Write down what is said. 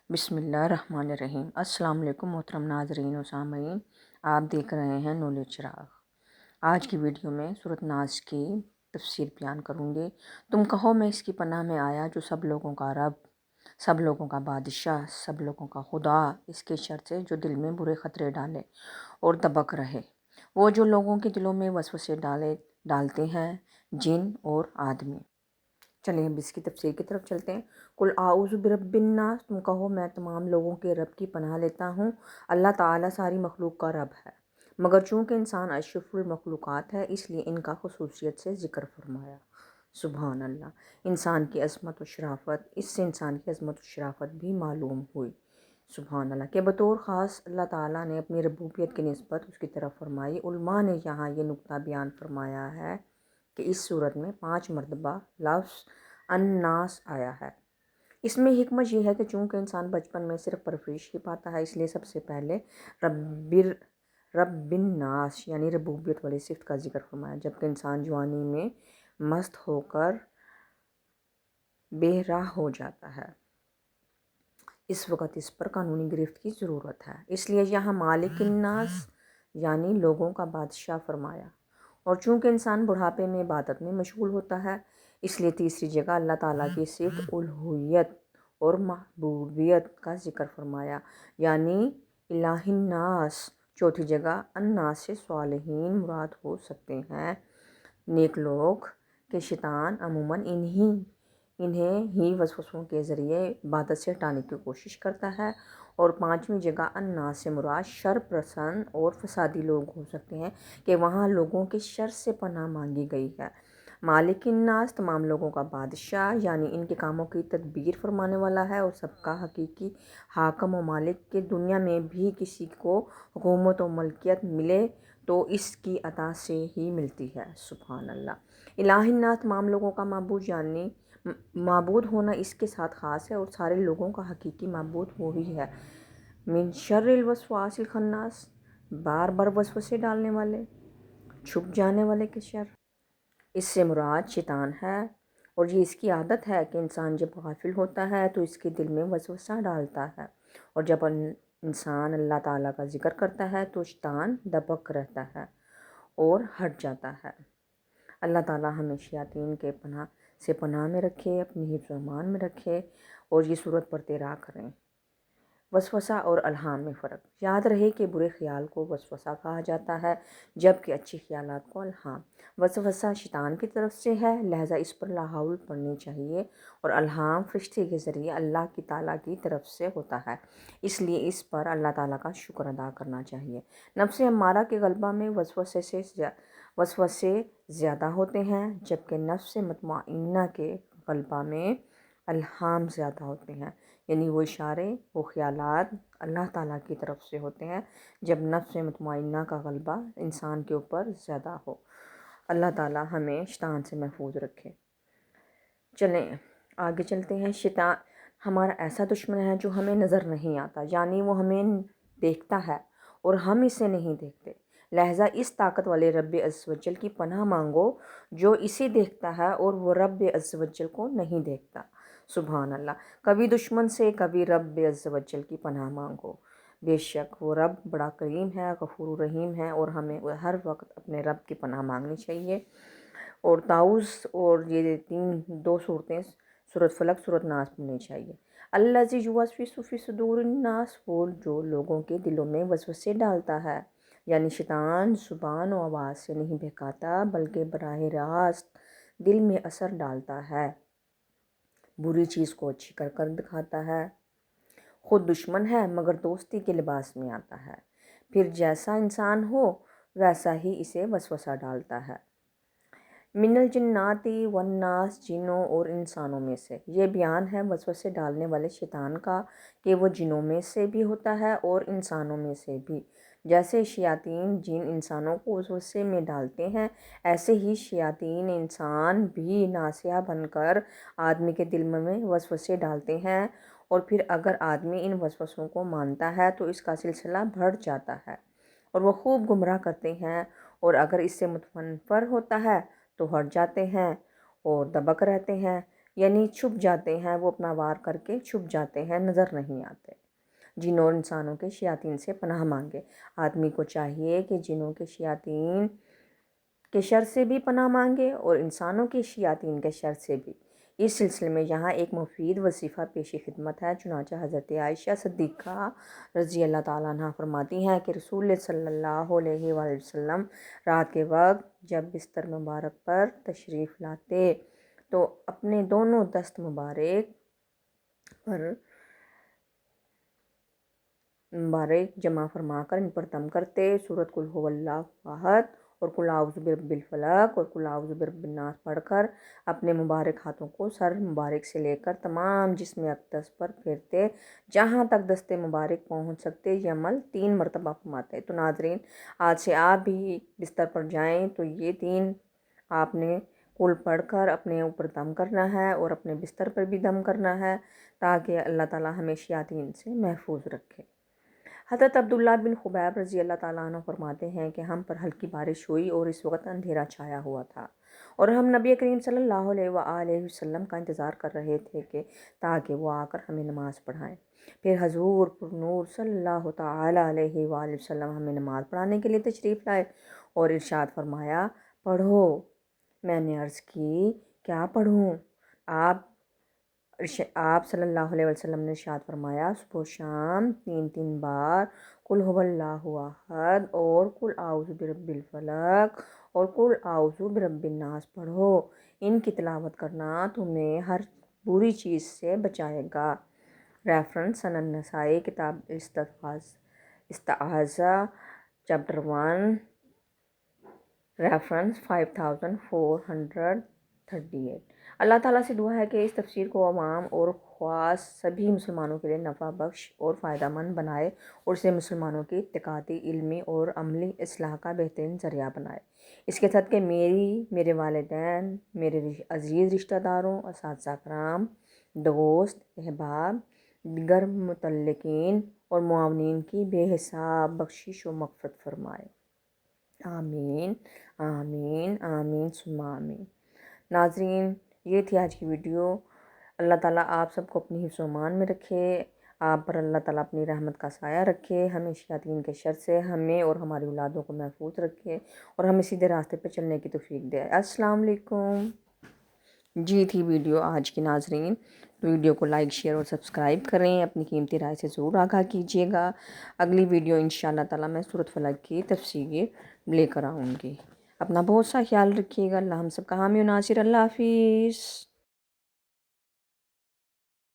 بسم اللہ الرحمن الرحیم۔ السلام علیکم محترم ناظرین و سامعین، آپ دیکھ رہے ہیں نور چراغ۔ آج کی ویڈیو میں سورۃ ناس کی تفسیر بیان کروں گی۔ تم کہو میں اس کی پناہ میں آیا جو سب لوگوں کا رب، سب لوگوں کا بادشاہ، سب لوگوں کا خدا، اس کے شر سے جو دل میں برے خطرے ڈالے اور دبک رہے، وہ جو لوگوں کے دلوں میں وسوسے ڈالتے ہیں، جن اور آدمی۔ چلیں اب اس کی تفسیر کی طرف چلتے ہیں۔ قل اعوذ برب الناس، تم کہو میں تمام لوگوں کے رب کی پناہ لیتا ہوں۔ اللہ تعالیٰ ساری مخلوق کا رب ہے، مگر چونکہ انسان اشرف المخلوقات ہے اس لیے ان کا خصوصیت سے ذکر فرمایا۔ سبحان اللہ، انسان کی عظمت و شرافت، اس سے انسان کی عظمت و شرافت بھی معلوم ہوئی۔ سبحان اللہ کہ بطور خاص اللہ تعالیٰ نے اپنی ربوبیت کی نسبت اس کی طرف فرمائی۔ علماء نے یہاں یہ نقطہ بیان فرمایا ہے کہ اس صورت میں 5 مرتبہ لفظ الناس آیا ہے۔ اس میں حکمت یہ ہے کہ چونکہ انسان بچپن میں صرف پرورش ہی پاتا ہے، اس لیے سب سے پہلے رب الناس یعنی ربوبیت والی صفت کا ذکر فرمایا، جبکہ انسان جوانی میں مست ہو کر بے راہ ہو جاتا ہے، اس وقت اس پر قانونی گرفت کی ضرورت ہے، اس لیے یہاں مالک الناس یعنی لوگوں کا بادشاہ فرمایا۔ اور چونکہ انسان بڑھاپے میں عبادت میں مشغول ہوتا ہے، اس لیے تیسری جگہ اللہ تعالیٰ کی صفت الوہیت اور محبوبیت کا ذکر فرمایا، یعنی الہ الناس۔ چوتھی جگہ الناس سے صالحین مراد ہو سکتے ہیں، نیک لوگ، کہ شیطان عموماً انہیں ہی وسوسوں کے ذریعے عبادت سے ہٹانے کی کوشش کرتا ہے۔ اور پانچویں جگہ الناس سے مراد شر پسند اور فسادی لوگ ہو سکتے ہیں، کہ وہاں لوگوں کے شر سے پناہ مانگی گئی ہے۔ مالک الناس تمام لوگوں کا بادشاہ یعنی ان کے کاموں کی تدبیر فرمانے والا ہے اور سب کا حقیقی حاکم و مالک، کہ دنیا میں بھی کسی کو حکومت و ملکیت ملے تو اس کی عطا سے ہی ملتی ہے۔ سبحان اللہ۔ الہ الناس تمام لوگوں کا معبود یعنی معبود ہونا اس کے ساتھ خاص ہے اور سارے لوگوں کا حقیقی معبود وہی ہے۔ من شر الوسواس الخناس، بار بار وسوسے ڈالنے والے، چھپ جانے والے کے شر۔ اس سے مراد شیطان ہے، اور یہ اس کی عادت ہے کہ انسان جب غافل ہوتا ہے تو اس کے دل میں وسوسہ ڈالتا ہے، اور جب انسان اللہ تعالیٰ کا ذکر کرتا ہے تو شیطان دبک رہتا ہے اور ہٹ جاتا ہے۔ اللہ تعالیٰ ہمیں شیاطین کے پناہ میں رکھے، اپنی حفظ و امان میں رکھے، اور یہ صورت پڑھتے رہا کریں۔ وسوسہ اور الہام میں فرق۔ یاد رہے کہ برے خیال کو وسوسہ کہا جاتا ہے، جبکہ اچھے خیالات کو الہام۔ وسوسہ شیطان کی طرف سے ہے، لہذا اس پر لا حول پڑھنی چاہیے، اور الہام فرشتے کے ذریعے اللہ تعالیٰ کی طرف سے ہوتا ہے، اس لیے اس پر اللہ تعالیٰ کا شکر ادا کرنا چاہیے۔ نفس امارہ کے غلبہ میں وسوسے زیادہ ہوتے ہیں، جبکہ نفس مطمئنہ کے غلبہ میں الہام زیادہ ہوتے ہیں، یعنی وہ اشارے، وہ خیالات اللہ تعالیٰ کی طرف سے ہوتے ہیں جب نفس مطمئنہ کا غلبہ انسان کے اوپر زیادہ ہو۔ اللہ تعالیٰ ہمیں شیطان سے محفوظ رکھے۔ چلیں آگے چلتے ہیں۔ شیطان ہمارا ایسا دشمن ہے جو ہمیں نظر نہیں آتا، یعنی وہ ہمیں دیکھتا ہے اور ہم اسے نہیں دیکھتے، لہٰذا اس طاقت والے رب عز و جل کی پناہ مانگو جو اسے دیکھتا ہے اور وہ رب عز و جل کو نہیں دیکھتا۔ سبحان اللہ۔ کبھی دشمن سے، کبھی رب عز و جل کی پناہ مانگو، بے شک وہ رب بڑا کریم ہے، غفور رحیم ہے، اور ہمیں ہر وقت اپنے رب کی پناہ مانگنی چاہیے۔ اور تعوذ اور یہ دو صورتیں سورۃ فلق، سورۃ ناس پڑھنی چاہیے۔ الذی یوسوس فی صدور الناس، وہ جو لوگوں کے دلوں میں وسوسے ڈالتا ہے، یعنی شیطان زبان و آواز سے نہیں بہکاتا بلکہ براہ راست دل میں اثر ڈالتا ہے، بری چیز کو اچھی کر دکھاتا ہے، خود دشمن ہے مگر دوستی کے لباس میں آتا ہے، پھر جیسا انسان ہو ویسا ہی اسے وسوسہ ڈالتا ہے۔ من الجنات والناس، جنوں اور انسانوں میں سے۔ یہ بیان ہے وسوسے ڈالنے والے شیطان کا کہ وہ جنوں میں سے بھی ہوتا ہے اور انسانوں میں سے بھی۔ جیسے شیاطین جن انسانوں کو وسوسے میں ڈالتے ہیں، ایسے ہی شیاطین انسان بھی ناصحہ بن کر آدمی کے دل میں وسوسے ڈالتے ہیں، اور پھر اگر آدمی ان وسوسوں کو مانتا ہے تو اس کا سلسلہ بڑھ جاتا ہے اور وہ خوب گمراہ کرتے ہیں، اور اگر اس سے متنفر ہوتا ہے تو ہٹ جاتے ہیں اور دبک رہتے ہیں، یعنی چھپ جاتے ہیں، وہ اپنا وار کر کے چھپ جاتے ہیں، نظر نہیں آتے۔ جنوں اور انسانوں کے شیاطین سے پناہ مانگے۔ آدمی کو چاہیے کہ جنوں کے شیاطین کے شر سے بھی پناہ مانگے اور انسانوں کے شیاطین کے شر سے بھی۔ اس سلسلے میں یہاں ایک مفید وظیفہ پیش خدمت ہے۔ چنانچہ حضرت عائشہ صدیقہ رضی اللہ تعالیٰ عنہ فرماتی ہیں کہ رسول صلی اللہ علیہ وآلہ وسلم رات کے وقت جب بستر مبارک پر تشریف لاتے تو اپنے دونوں دست مبارک جمع فرما کر ان پر دم کرتے، سورۃ قل ھو اللہ احد اور قل اعوذ برب الفلق اور قل اعوذ برب الناس پڑھ کر اپنے مبارک ہاتھوں کو سر مبارک سے لے کر تمام جسم اقدس پر پھیرتے جہاں تک دست مبارک پہنچ سکتے۔ یہ عمل 3 مرتبہ فرماتے۔ تو ناظرین، آج سے آپ بھی بستر پر جائیں تو یہ 3 آپ نے قل پڑھ کر اپنے اوپر دم کرنا ہے اور اپنے بستر پر بھی دم کرنا ہے تاکہ اللہ تعالیٰ ہمیں شیاطین سے محفوظ رکھے۔ حضرت عبداللہ بن خبیب رضی اللہ تعالیٰ عنہ فرماتے ہیں کہ ہم پر ہلکی بارش ہوئی اور اس وقت اندھیرا چھایا ہوا تھا اور ہم نبی کریم صلی اللہ علیہ وآلہ وسلم کا انتظار کر رہے تھے کہ تاکہ وہ آ کر ہمیں نماز پڑھائیں۔ پھر حضور پر نور صلی اللہ تعالیٰ علیہ وآلہ وسلم ہمیں نماز پڑھانے کے لیے تشریف لائے اور ارشاد فرمایا، پڑھو۔ میں نے عرض کی، کیا پڑھوں؟ آپ صلی اللہ علیہ وسلم نے ارشاد فرمایا، صبح و شام 3 بار قل ھو اللہ احد اور قل اعوذ برب الفلق اور قل اعوذ برب الناس پڑھو۔ ان کی تلاوت کرنا تمہیں ہر بری چیز سے بچائے گا۔ ریفرنس سنن نسائی، کتاب استعاذہ، چیپٹر 1، ریفرنس 5438۔ اللہ تعالیٰ سے دعا ہے کہ اس تفسیر کو عوام اور خواص سبھی مسلمانوں کے لیے نفع بخش اور فائدہ مند بنائے اور اسے مسلمانوں کی اعتقادی، علمی اور عملی اصلاح کا بہترین ذریعہ بنائے۔ اس کے صدقے میرے والدین، میرے عزیز رشتہ داروں، اساتذہ کرام، دوست، احباب، دیگر متعلقین اور معاونین کی بے حساب بخشش و مغفرت فرمائے۔ آمین آمین آمین ثم آمین۔ ناظرین، یہ تھی آج کی ویڈیو۔ اللہ تعالیٰ آپ سب کو اپنی حفظ و امان میں رکھے، آپ پر اللہ تعالیٰ اپنی رحمت کا سایہ رکھے، ہمیں شیاطین کے شر سے ہمیں اور ہماری اولادوں کو محفوظ رکھے اور ہمیں سیدھے راستے پہ چلنے کی توفیق دے۔ السلام علیکم۔ جی تھی ویڈیو آج کی ناظرین، ویڈیو کو لائک، شیئر اور سبسکرائب کریں، اپنی قیمتی رائے سے ضرور آگاہ کیجیے گا۔ اگلی ویڈیو انشاءاللہ تعالیٰ میں سورۃ فلق کی تفسیر لے کر آؤں گی۔ اپنا بہت سا خیال رکھیے گا۔ اللہ ہم سب کا حامی و ناصر۔ اللہ حافظ۔